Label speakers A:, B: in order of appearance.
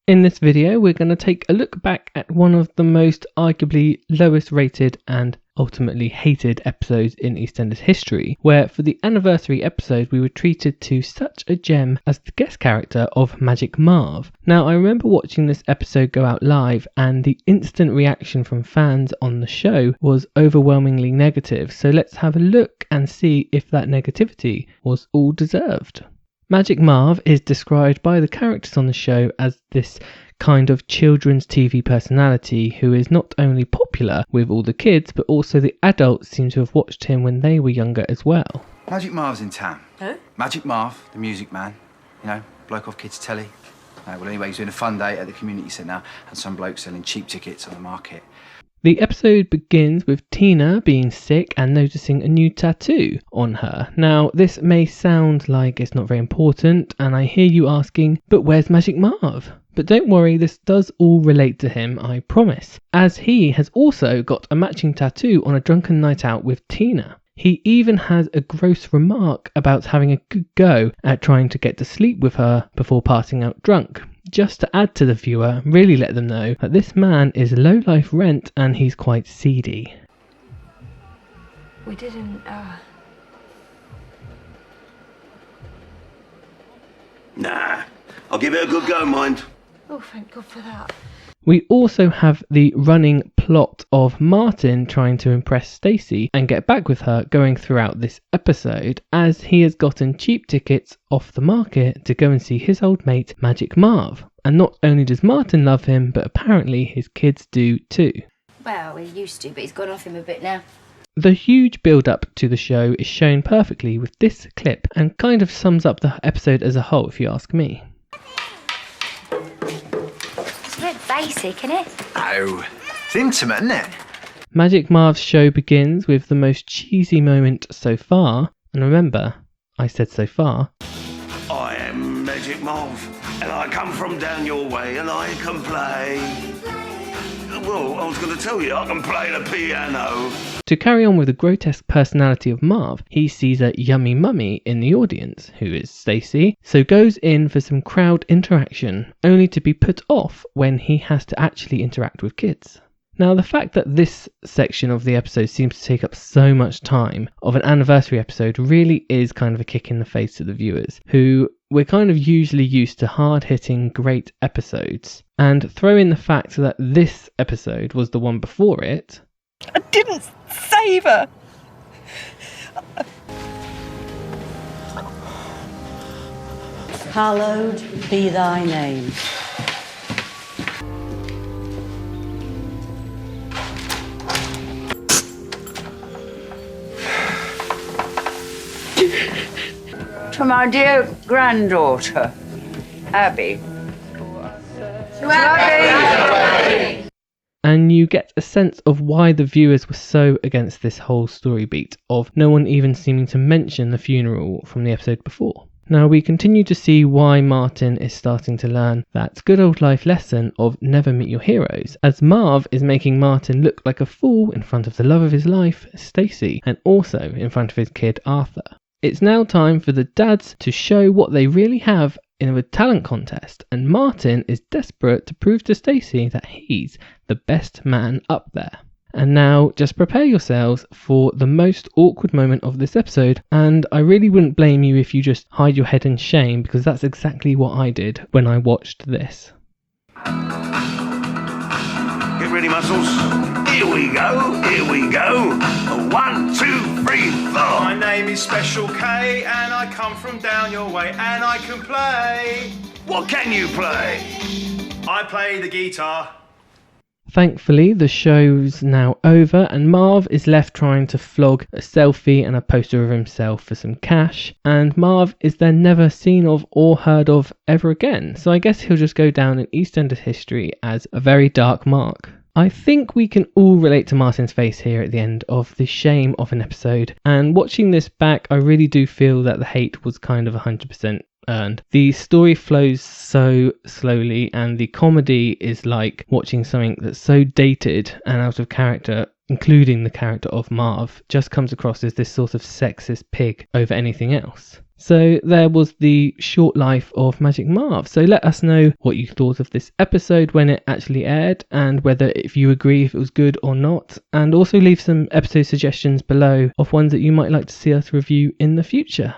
A: In this video, we're going to take a look back at one of the most arguably lowest rated and ultimately hated episodes in EastEnders history, where for the anniversary episode we were treated to such a gem as the guest character of Magic Marv. Now, I remember watching this episode go out live and the instant reaction from fans on the show was overwhelmingly negative, so let's have a look and see if that negativity was all deserved. Magic Marv is described by the characters on the show as this kind of children's TV personality who is not only popular with all the kids, but also the adults seem to have watched him when they were younger as well.
B: Magic Marv's in town.
C: Who?
B: Magic Marv, the music man. You know, bloke off kids' telly. Well, anyway, he's doing a fun day at the community centre and some bloke selling cheap tickets on the market.
A: The episode begins with Tina being sick and noticing a new tattoo on her. Now, this may sound like it's not very important, and I hear you asking, but where's Magic Marv? But don't worry, this does all relate to him, I promise, as he has also got a matching tattoo on a drunken night out with Tina. He even has a gross remark about having a good go at trying to get to sleep with her before passing out drunk. Just to add to the viewer, really let them know that this man is low-life rent and he's quite seedy.
C: We didn't,
D: Nah, I'll give it a good go, mind.
C: Oh, thank God for that.
A: We also have the running plot of Martin trying to impress Stacey and get back with her going throughout this episode, as he has gotten cheap tickets off the market to go and see his old mate Magic Marv. And not only does Martin love him, but apparently his kids do too.
E: Well, he used to, but he's gone off him a bit now.
A: The huge build-up to the show is shown perfectly with this clip and kind of sums up the episode as a whole, if you ask me.
E: It's a bit basic, isn't it?
B: Oh, it's intimate, isn't it?
A: Magic Marv's show begins with the most cheesy moment so far, and remember, I said so far.
D: I am Magic Marv, and I come from down your way, and I can play. Well, I was going to tell you, I can play the piano.
A: To carry on with the grotesque personality of Marv, he sees a yummy mummy in the audience, who is Stacey, so goes in for some crowd interaction, only to be put off when he has to actually interact with kids. Now, the fact that this section of the episode seems to take up so much time of an anniversary episode really is kind of a kick in the face to the viewers, who we're kind of usually used to hard-hitting great episodes. And throw in the fact that this episode was the one before it.
C: I didn't save her!
F: Hallowed be thy name.
G: To my dear granddaughter, Abby.
A: And you get a sense of why the viewers were so against this whole story beat of no one even seeming to mention the funeral from the episode before. Now, we continue to see why Martin is starting to learn that good old life lesson of never meet your heroes, as Marv is making Martin look like a fool in front of the love of his life, Stacey, and also in front of his kid, Arthur. It's now time for the dads to show what they really have in a talent contest, and Martin is desperate to prove to Stacey that he's the best man up there. And now, just prepare yourselves for the most awkward moment of this episode, and I really wouldn't blame you if you just hide your head in shame, because that's exactly what I did when I watched this.
D: Get ready, muscles. Here we go, here we go. 1, 2, 3, 4.
H: My name is Special K, and I come from down your way, and I can play.
D: What can you play?
H: I play the guitar.
A: Thankfully, the show's now over and Marv is left trying to flog a selfie and a poster of himself for some cash, and Marv is then never seen of or heard of ever again, so I guess he'll just go down in EastEnders history as a very dark mark. I think we can all relate to Martin's face here at the end of the shame of an episode, and watching this back I really do feel that the hate was kind of 100% earned. The story flows so slowly and the comedy is like watching something that's so dated and out of character, including the character of Marv, just comes across as this sort of sexist pig over anything else. So there was the short life of Magic Marv. So let us know what you thought of this episode when it actually aired, and whether if you agree if it was good or not, and also leave some episode suggestions below of ones that you might like to see us review in the future.